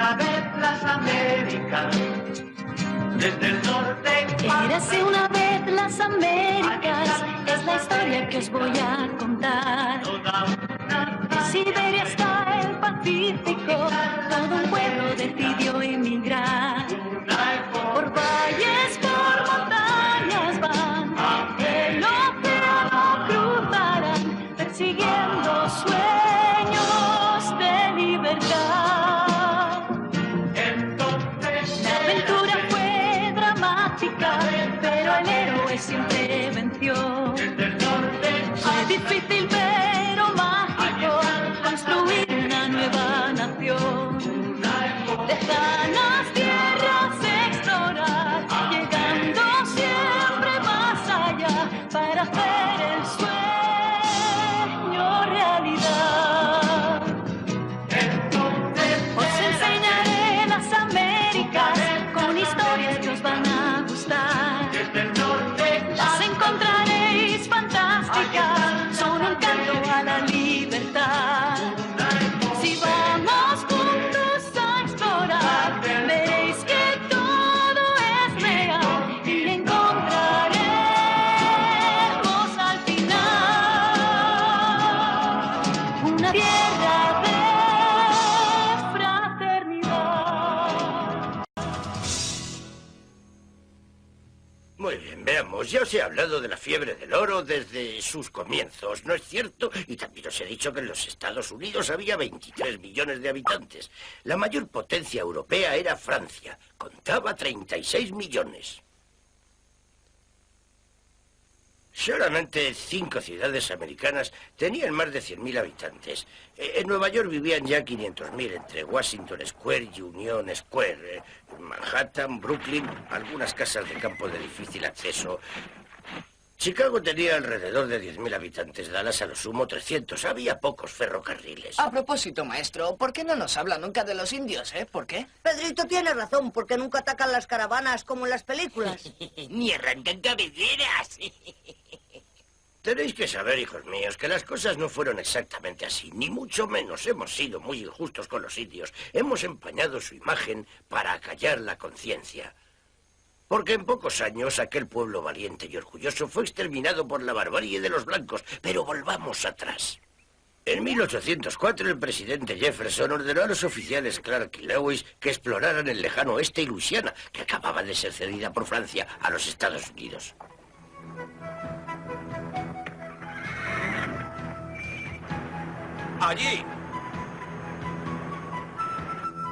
una vez las Américas, desde el norte. Érase una vez las Américas, es la historia que os voy a contar. De Siberia hasta el Pacífico, todo un pueblo decidió emigrar. Por valles, por montañas van, el océano cruzarán, persiguiendo sueños de libertad. La aventura fue dramática, pero el héroe siempre venció. Fue difícil pero mágico construir una nueva nación. Lejanas tierras explorar, llegando siempre más allá para hacer el sueño realidad. Os enseñaré las Américas con historias que os van a gustar. Las encontraréis fantásticas, son un canto a la libertad. Si vamos juntos a explorar, veréis que todo es real y encontraremos al final una tierra de fraternidad. Muy bien, veamos. Ya os he hablado de la fiebre del oro desde sus comienzos, ¿no es cierto? Y también os he dicho que en los Estados Unidos había 23 millones de habitantes. La mayor potencia europea era Francia. Contaba 36 millones. Solamente 5 ciudades americanas tenían más de 100.000 habitantes. En Nueva York vivían ya 500.000 entre Washington Square y Union Square, Manhattan, Brooklyn, algunas casas de campo de difícil acceso. Chicago tenía alrededor de 10.000 habitantes, Dallas a lo sumo 300. Había pocos ferrocarriles. A propósito, maestro, ¿por qué no nos habla nunca de los indios, ¿Por qué? Pedrito tiene razón, porque nunca atacan las caravanas como en las películas. Ni arrancan cabelleras. Tenéis que saber, hijos míos, que las cosas no fueron exactamente así, ni mucho menos. Hemos sido muy injustos con los indios. Hemos empañado su imagen para acallar la conciencia. Porque en pocos años aquel pueblo valiente y orgulloso fue exterminado por la barbarie de los blancos. Pero volvamos atrás. En 1804 el presidente Jefferson ordenó a los oficiales Clark y Lewis que exploraran el lejano oeste y Luisiana, que acababa de ser cedida por Francia a los Estados Unidos. ¡Allí!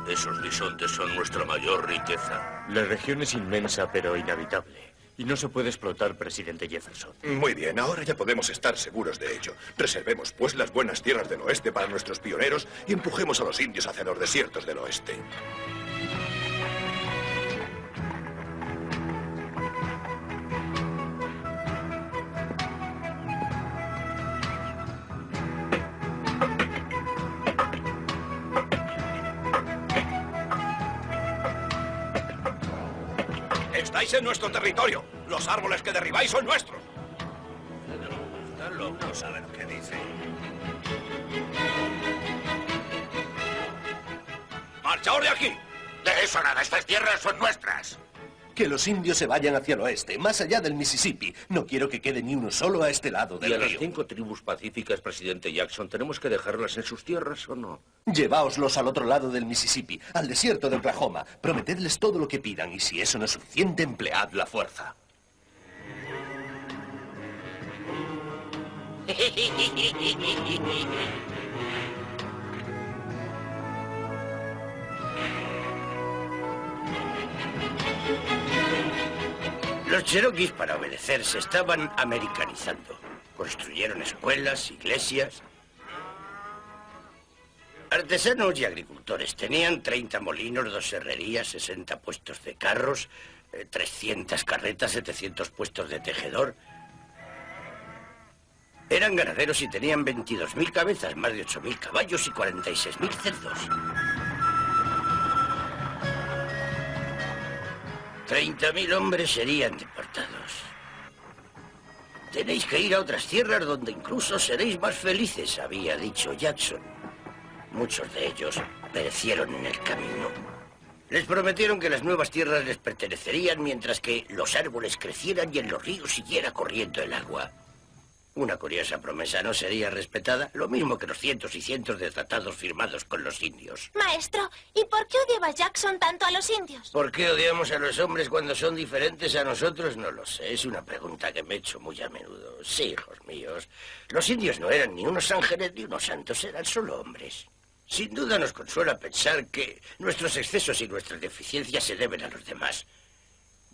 Esos bisontes son nuestra mayor riqueza. La región es inmensa, pero inhabitable. Y no se puede explotar, presidente Jefferson. Muy bien, ahora ya podemos estar seguros de ello. Reservemos, pues, las buenas tierras del oeste para nuestros pioneros y empujemos a los indios hacia los desiertos del oeste. Estáis en nuestro territorio. Los árboles que derribáis son nuestros. Está loco, no sabe lo que dice. ¡Marchaos de aquí! De eso nada, estas tierras son nuestras. Que los indios se vayan hacia el oeste, más allá del Mississippi. No quiero que quede ni uno solo a este lado del río. ¿Y a río. las 5 tribus pacíficas, presidente Jackson, tenemos que dejarlas en sus tierras o no? Lleváoslos al otro lado del Mississippi, al desierto de Oklahoma. Prometedles todo lo que pidan y si eso no es suficiente, emplead la fuerza. Los cherokees, para obedecer, se estaban americanizando. Construyeron escuelas, iglesias. Artesanos y agricultores. Tenían 30 molinos, 2 herrerías, 60 puestos de carros, 300 carretas, 700 puestos de tejedor. Eran ganaderos y tenían 22.000 cabezas, más de 8.000 caballos y 46.000 cerdos. 30.000 hombres serían deportados. Tenéis que ir a otras tierras donde incluso seréis más felices, había dicho Jackson. Muchos de ellos perecieron en el camino. Les prometieron que las nuevas tierras les pertenecerían mientras que los árboles crecieran y en los ríos siguiera corriendo el agua. Una curiosa promesa no sería respetada, lo mismo que los cientos y cientos de tratados firmados con los indios. Maestro, ¿y por qué odiaba Jackson tanto a los indios? ¿Por qué odiamos a los hombres cuando son diferentes a nosotros? No lo sé, es una pregunta que me echo muy a menudo. Sí, hijos míos, los indios no eran ni unos ángeles ni unos santos, eran solo hombres. Sin duda nos consuela pensar que nuestros excesos y nuestras deficiencias se deben a los demás.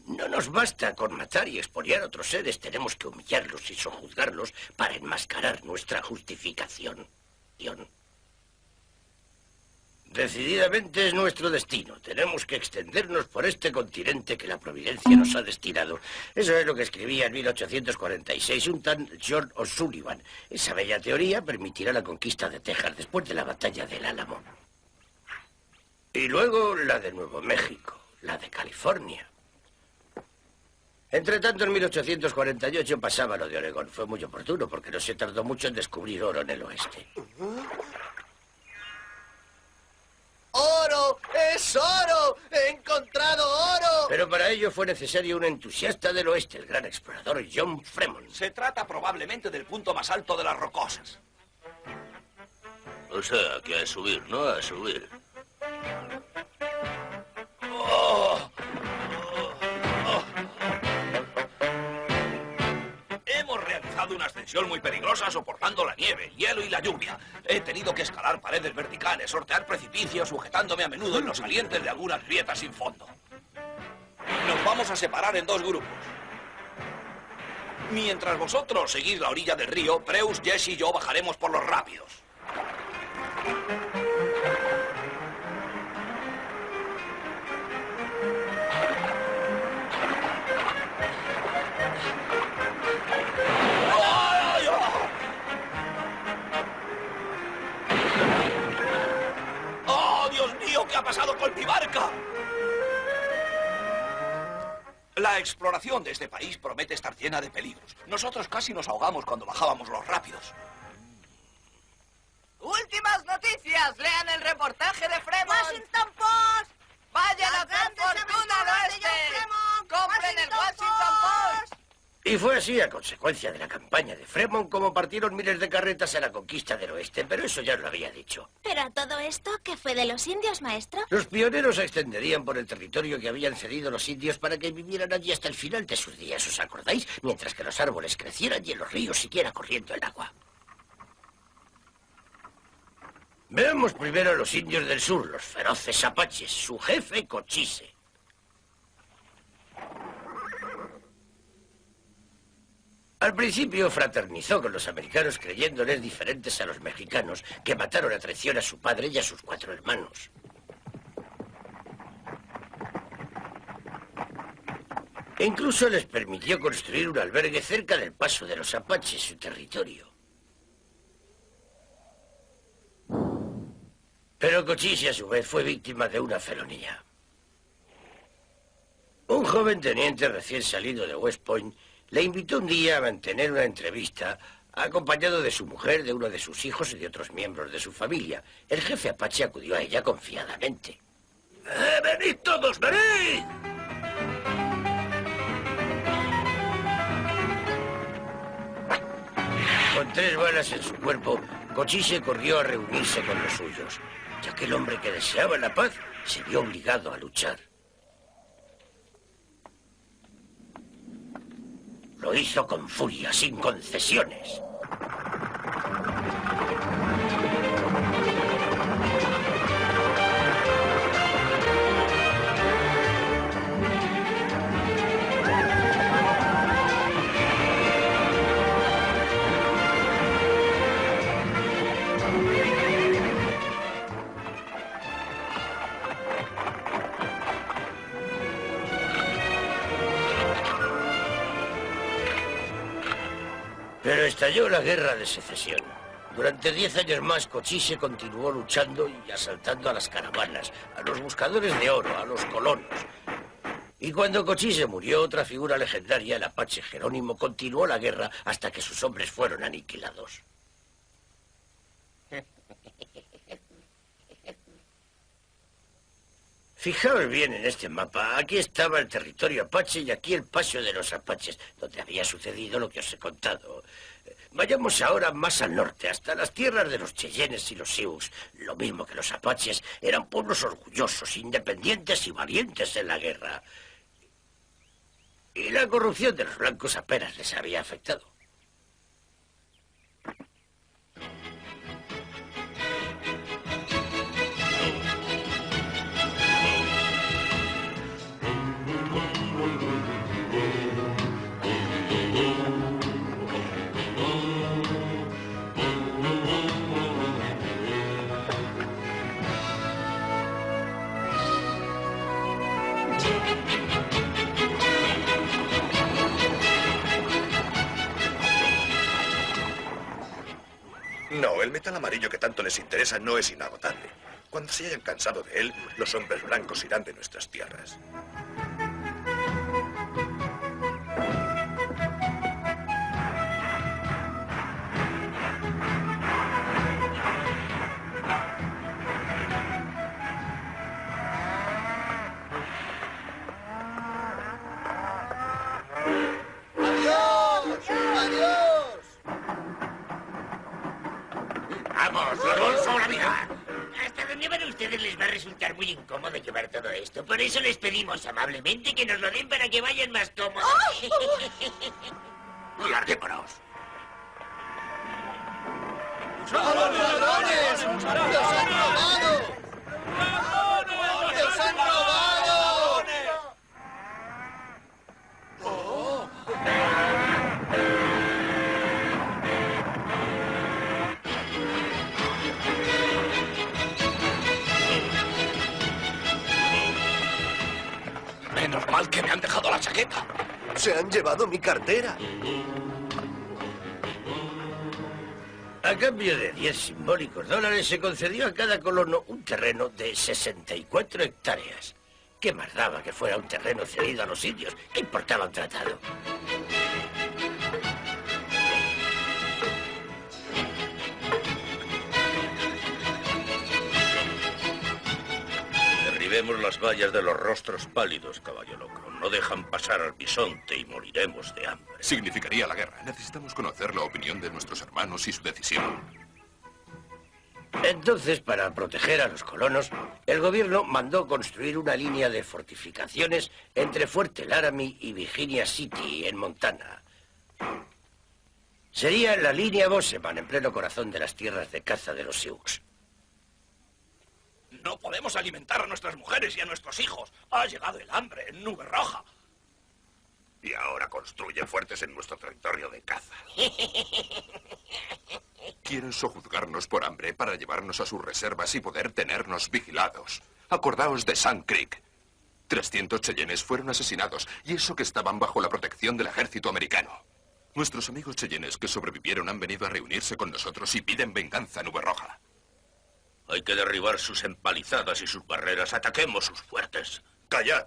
No nos basta con matar y expoliar a otros seres, tenemos que humillarlos y sojuzgarlos para enmascarar nuestra justificación. Decididamente es nuestro destino. Tenemos que extendernos por este continente que la providencia nos ha destinado. Eso es lo que escribía en 1846 un tal John O'Sullivan. Esa bella teoría permitirá la conquista de Texas después de la batalla del Álamo. Y luego la de Nuevo México, la de California. Entre tanto, en 1848 pasaba lo de Oregón. Fue muy oportuno porque no se tardó mucho en descubrir oro en el oeste. ¡Oro! ¡Es oro! ¡He encontrado oro! Pero para ello fue necesario un entusiasta del oeste, el gran explorador John Fremont. Se trata probablemente del punto más alto de las rocosas. O sea, que a subir, ¿no? A subir. Hemos realizado una ascensión muy peligrosa soportando la nieve, el hielo y la lluvia. He tenido que escalar paredes verticales, sortear precipicios, sujetándome a menudo en los salientes de algunas grietas sin fondo. Nos vamos a separar en dos grupos. Mientras vosotros seguís la orilla del río, Preus, Jesse y yo bajaremos por los rápidos. ¿Qué ha pasado con mi barca? La exploración de este país promete estar llena de peligros. Nosotros casi nos ahogamos cuando bajábamos los rápidos. ¡Últimas noticias! ¡Lean el reportaje de Fremont! ¡Washington Post! ¡Vayan a gran fortuna al oeste! ¡Compren el Washington Post! Y fue así, a consecuencia de la campaña de Fremont, como partieron miles de carretas a la conquista del oeste, pero eso ya lo había dicho. ¿Pero a todo esto qué fue de los indios, maestro? Los pioneros se extenderían por el territorio que habían cedido los indios para que vivieran allí hasta el final de sus días, ¿os acordáis? Mientras que los árboles crecieran y en los ríos siguiera corriendo el agua. Veamos primero a los indios del sur, los feroces apaches, su jefe Cochise. Al principio fraternizó con los americanos creyéndoles diferentes a los mexicanos, que mataron a traición a su padre y a sus 4 hermanos. E incluso les permitió construir un albergue cerca del paso de los apaches, su territorio. Pero Cochise, a su vez, fue víctima de una felonía. Un joven teniente recién salido de West Point le invitó un día a mantener una entrevista, acompañado de su mujer, de uno de sus hijos y de otros miembros de su familia. El jefe apache acudió a ella confiadamente. ¡Venid todos, venid! Con 3 balas en su cuerpo, Cochise corrió a reunirse con los suyos. Y aquel hombre que deseaba la paz se vio obligado a luchar. Lo hizo con furia, sin concesiones. Pero estalló la guerra de secesión. Durante 10 años más, Cochise continuó luchando y asaltando a las caravanas, a los buscadores de oro, a los colonos. Y cuando Cochise murió, otra figura legendaria, el apache Jerónimo, continuó la guerra hasta que sus hombres fueron aniquilados. Fijaos bien en este mapa. Aquí estaba el territorio apache y aquí el paso de los apaches, donde había sucedido lo que os he contado. Vayamos ahora más al norte, hasta las tierras de los Cheyennes y los Sioux. Lo mismo que los apaches, eran pueblos orgullosos, independientes y valientes en la guerra. Y la corrupción de los blancos apenas les había afectado. No, el metal amarillo que tanto les interesa no es inagotable. Cuando se hayan cansado de él, los hombres blancos irán de nuestras tierras. ¡Vamos, los bolsos a la vida! Hasta donde van ustedes les va a resultar muy incómodo llevar todo esto. Por eso les pedimos amablemente que nos lo den para que vayan más cómodos. ¡Larguémonos! ¡Son los ladrones! ¡Los han robado! ¡Los han robado! ¡Oh! Menos mal que me han dejado la chaqueta. Se han llevado mi cartera. A cambio de 10 simbólicos dólares se concedió a cada colono un terreno de 64 hectáreas. ¿Qué más daba que fuera un terreno cedido a los indios? ¿Qué importaba un tratado? Derribemos las vallas de los rostros pálidos, caballo loco. No dejan pasar al bisonte y moriremos de hambre. Significaría la guerra. Necesitamos conocer la opinión de nuestros hermanos y su decisión. Entonces, para proteger a los colonos, el gobierno mandó construir una línea de fortificaciones entre Fuerte Laramie y Virginia City, en Montana. Sería la línea Boseman, en pleno corazón de las tierras de caza de los Sioux. No podemos alimentar a nuestras mujeres y a nuestros hijos. Ha llegado el hambre en Nube Roja. Y ahora construyen fuertes en nuestro territorio de caza. Quieren sojuzgarnos por hambre para llevarnos a sus reservas y poder tenernos vigilados. Acordaos de Sand Creek. 300 Cheyennes fueron asesinados, y eso que estaban bajo la protección del ejército americano. Nuestros amigos Cheyennes que sobrevivieron han venido a reunirse con nosotros y piden venganza a Nube Roja. Hay que derribar sus empalizadas y sus barreras. Ataquemos sus fuertes. ¡Callad!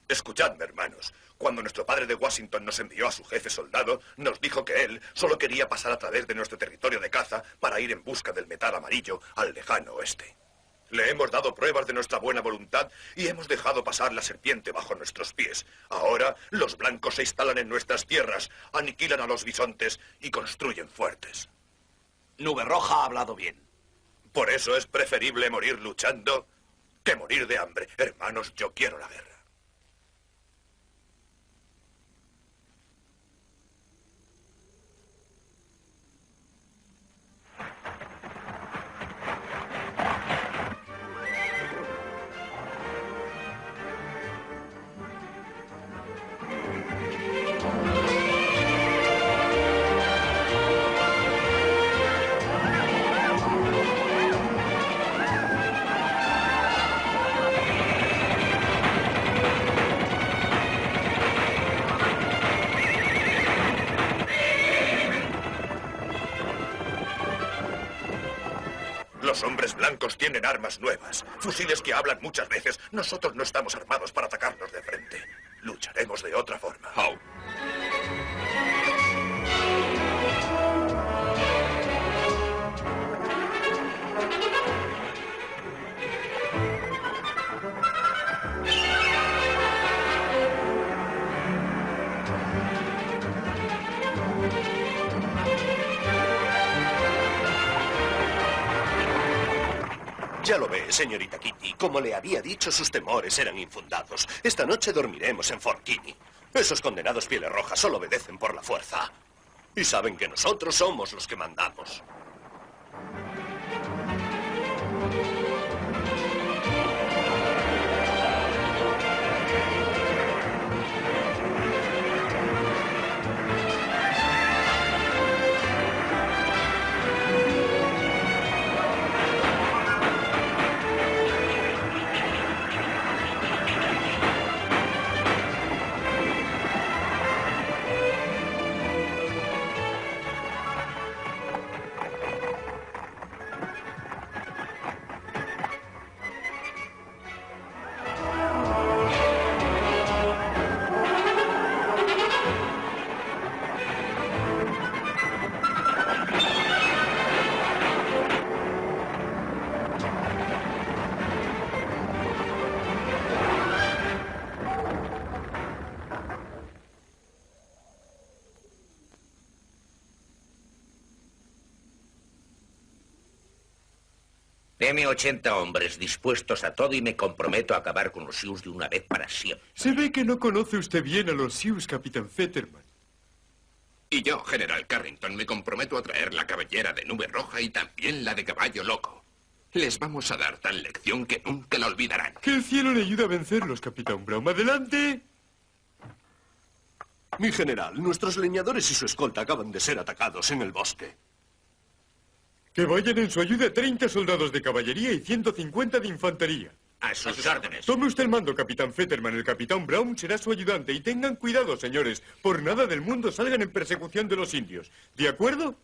Escuchadme, hermanos. Cuando nuestro padre de Washington nos envió a su jefe soldado, nos dijo que él solo quería pasar a través de nuestro territorio de caza para ir en busca del metal amarillo al lejano oeste. Le hemos dado pruebas de nuestra buena voluntad y hemos dejado pasar la serpiente bajo nuestros pies. Ahora, los blancos se instalan en nuestras tierras, aniquilan a los bisontes y construyen fuertes. Nube Roja ha hablado bien. Por eso es preferible morir luchando que morir de hambre. Hermanos, yo quiero la guerra. Los hombres blancos tienen armas nuevas, fusiles que hablan muchas veces. Nosotros no estamos armados para atacarnos de frente. Lucharemos de otra forma. How. Ya lo ve, señorita Kitty. Como le había dicho, sus temores eran infundados. Esta noche dormiremos en Fort Kinney. Esos condenados pieles rojas solo obedecen por la fuerza. Y saben que nosotros somos los que mandamos. Deme 80 hombres dispuestos a todo y me comprometo a acabar con los Sioux de una vez para siempre. Se ve que no conoce usted bien a los Sioux, capitán Fetterman. Y yo, general Carrington, me comprometo a traer la cabellera de nube roja y también la de caballo loco. Les vamos a dar tal lección que nunca la olvidarán. Que el cielo le ayude a vencerlos, capitán Brown. ¡Adelante! Mi general, nuestros leñadores y su escolta acaban de ser atacados en el bosque. Que vayan en su ayuda 30 soldados de caballería y 150 de infantería. A sus órdenes. Tome usted el mando, capitán Fetterman. El capitán Brown será su ayudante. Y tengan cuidado, señores. Por nada del mundo salgan en persecución de los indios. ¿De acuerdo?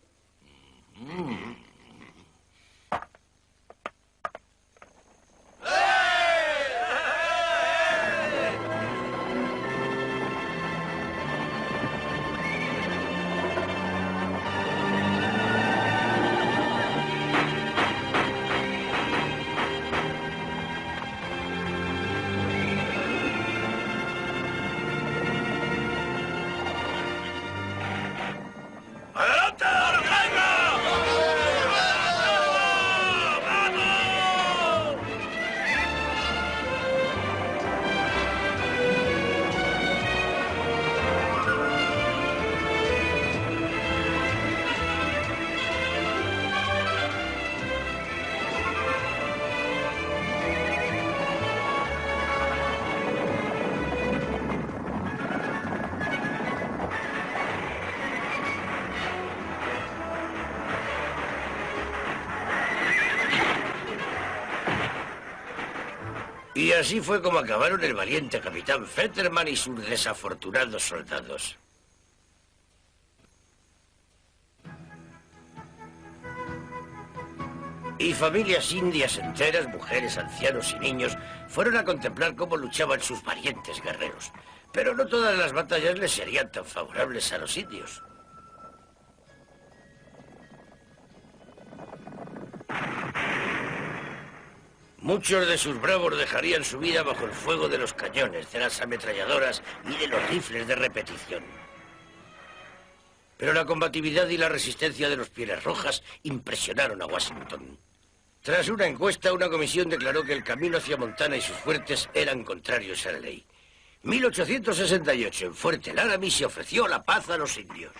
Y así fue como acabaron el valiente capitán Fetterman y sus desafortunados soldados. Y familias indias enteras, mujeres, ancianos y niños, fueron a contemplar cómo luchaban sus valientes guerreros. Pero no todas las batallas les serían tan favorables a los indios. Muchos de sus bravos dejarían su vida bajo el fuego de los cañones, de las ametralladoras y de los rifles de repetición. Pero la combatividad y la resistencia de los pieles rojas impresionaron a Washington. Tras una encuesta, una comisión declaró que el camino hacia Montana y sus fuertes eran contrarios a la ley. 1868, en Fuerte Laramie, se ofreció la paz a los indios.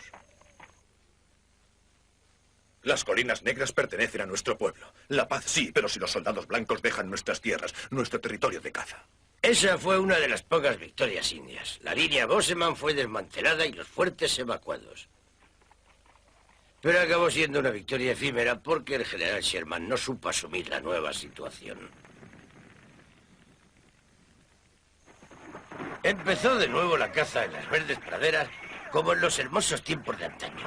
Las colinas negras pertenecen a nuestro pueblo. La paz sí, pero si los soldados blancos dejan nuestras tierras, nuestro territorio de caza. Esa fue una de las pocas victorias indias. La línea Boseman fue desmantelada y los fuertes evacuados. Pero acabó siendo una victoria efímera porque el general Sherman no supo asumir la nueva situación. Empezó de nuevo la caza en las verdes praderas, como en los hermosos tiempos de antaño.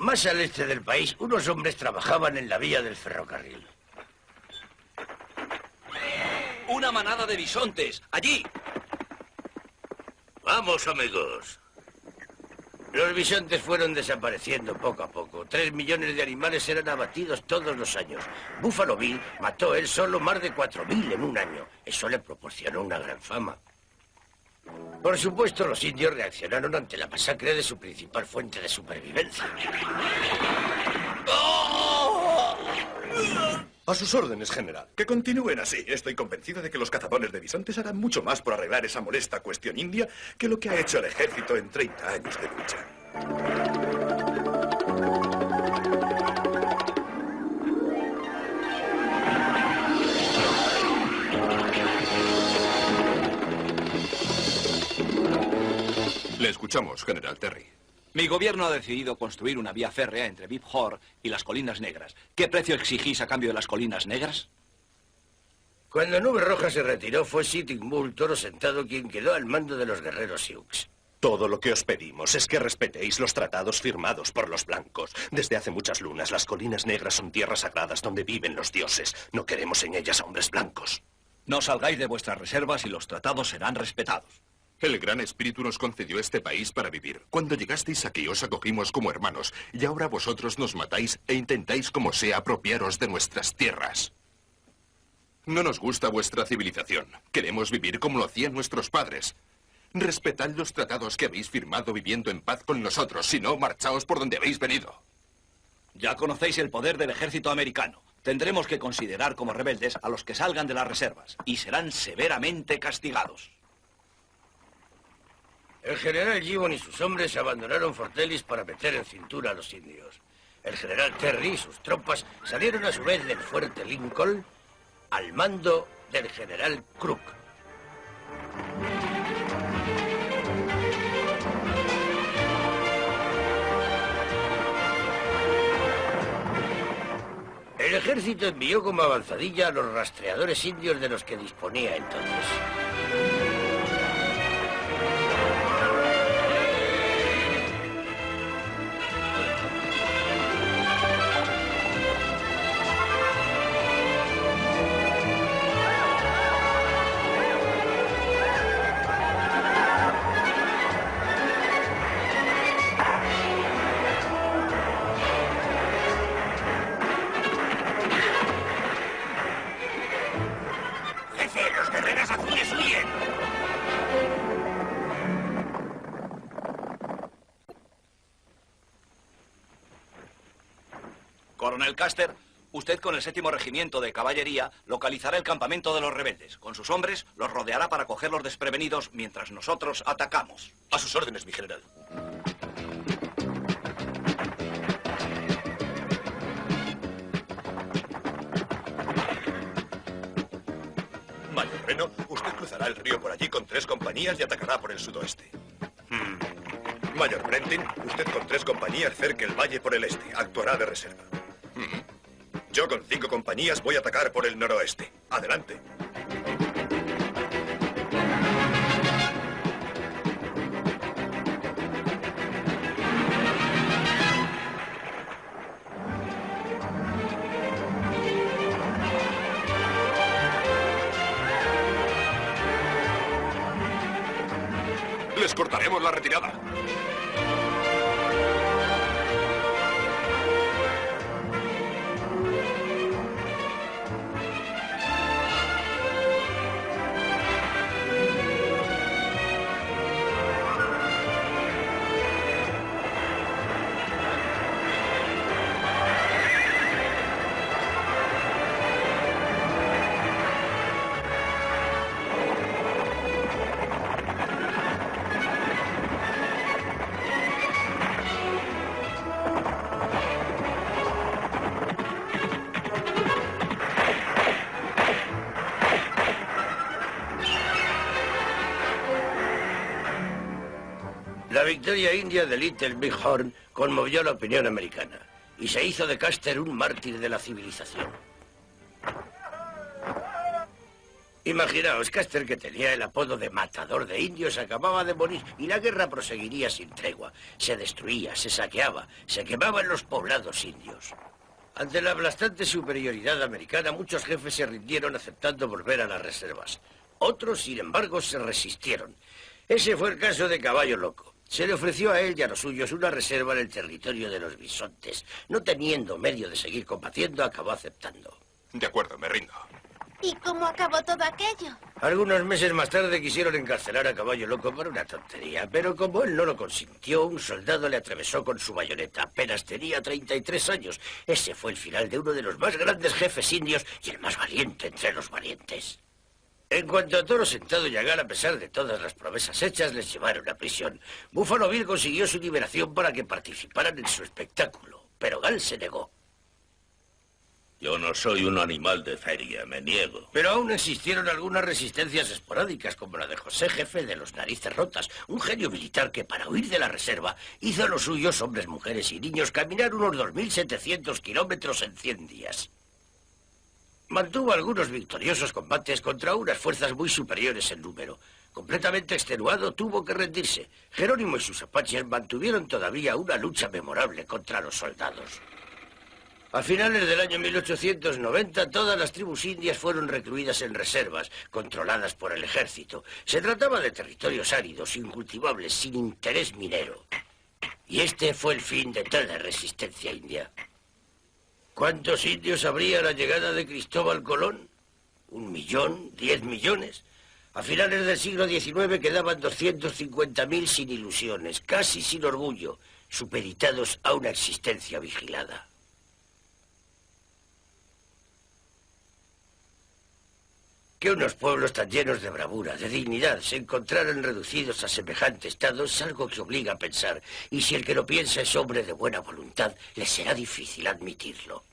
Más al este del país, unos hombres trabajaban en la vía del ferrocarril. ¡Una manada de bisontes! ¡Allí! Vamos, amigos. Los bisontes fueron desapareciendo poco a poco. 3 millones de animales eran abatidos todos los años. Buffalo Bill mató él solo más de 4.000 en un año. Eso le proporcionó una gran fama. Por supuesto, los indios reaccionaron ante la masacre de su principal fuente de supervivencia. ¡Oh! A sus órdenes, general. Que continúen así. Estoy convencido de que los cazadores de bisontes harán mucho más por arreglar esa molesta cuestión india que lo que ha hecho el ejército en 30 años de lucha. Le escuchamos, General Terry. Mi gobierno ha decidido construir una vía férrea entre Bib Hor y las Colinas Negras. ¿Qué precio exigís a cambio de las Colinas Negras? Cuando Nube Roja se retiró, fue Sitting Bull, Toro Sentado, quien quedó al mando de los guerreros Sioux. Todo lo que os pedimos es que respetéis los tratados firmados por los blancos. Desde hace muchas lunas, las Colinas Negras son tierras sagradas donde viven los dioses. No queremos en ellas a hombres blancos. No salgáis de vuestras reservas y los tratados serán respetados. El Gran Espíritu nos concedió este país para vivir. Cuando llegasteis aquí os acogimos como hermanos y ahora vosotros nos matáis e intentáis como sea apropiaros de nuestras tierras. No nos gusta vuestra civilización. Queremos vivir como lo hacían nuestros padres. Respetad los tratados que habéis firmado viviendo en paz con nosotros, si no, marchaos por donde habéis venido. Ya conocéis el poder del ejército americano. Tendremos que considerar como rebeldes a los que salgan de las reservas y serán severamente castigados. El general Gibbon y sus hombres abandonaron Fort Ellis para meter en cintura a los indios. El general Terry y sus tropas salieron a su vez del fuerte Lincoln al mando del general Crook. El ejército envió como avanzadilla a los rastreadores indios de los que disponía entonces. Coronel Custer, usted con el 7º Regimiento de Caballería localizará el campamento de los rebeldes. Con sus hombres los rodeará para cogerlos desprevenidos mientras nosotros atacamos. A sus órdenes, mi general. Mayor Reno, usted cruzará el río por allí con 3 compañías y atacará por el sudoeste. Mayor Brentin, usted con 3 compañías cerque el valle por el este. Actuará de reserva. Yo con 5 compañías voy a atacar por el noroeste. Adelante. Les cortaremos la retirada. La victoria india de Little Big Horn conmovió a la opinión americana y se hizo de Custer un mártir de la civilización. Imaginaos, Custer, que tenía el apodo de matador de indios, acababa de morir y la guerra proseguiría sin tregua. Se destruía, se saqueaba, se quemaban los poblados indios. Ante la aplastante superioridad americana, muchos jefes se rindieron aceptando volver a las reservas. Otros, sin embargo, se resistieron. Ese fue el caso de Caballo Loco. Se le ofreció a él y a los suyos una reserva en el territorio de los bisontes. No teniendo medio de seguir combatiendo, acabó aceptando. De acuerdo, me rindo. ¿Y cómo acabó todo aquello? Algunos meses más tarde quisieron encarcelar a Caballo Loco por una tontería, pero como él no lo consintió, un soldado le atravesó con su bayoneta. Apenas tenía 33 años. Ese fue el final de uno de los más grandes jefes indios y el más valiente entre los valientes. En cuanto a Toro Sentado y Agar, a pesar de todas las promesas hechas, les llevaron a prisión. Búfalo Bill consiguió su liberación para que participaran en su espectáculo, pero Gal se negó. Yo no soy un animal de feria, me niego. Pero aún existieron algunas resistencias esporádicas, como la de José, jefe de los Narices Rotas, un genio militar que, para huir de la reserva, hizo a los suyos, hombres, mujeres y niños, caminar unos 2.700 kilómetros en 100 días. Mantuvo algunos victoriosos combates contra unas fuerzas muy superiores en número. Completamente extenuado, tuvo que rendirse. Jerónimo y sus apaches mantuvieron todavía una lucha memorable contra los soldados. A finales del año 1890, todas las tribus indias fueron recluidas en reservas, controladas por el ejército. Se trataba de territorios áridos, incultivables, sin interés minero. Y este fue el fin de toda resistencia india. ¿Cuántos indios habría a la llegada de Cristóbal Colón? ¿1 millón? ¿10 millones? A finales del siglo XIX quedaban 250.000 sin ilusiones, casi sin orgullo, supeditados a una existencia vigilada. Que unos pueblos tan llenos de bravura, de dignidad, se encontraran reducidos a semejante estado es algo que obliga a pensar, y si el que lo piensa es hombre de buena voluntad, le será difícil admitirlo.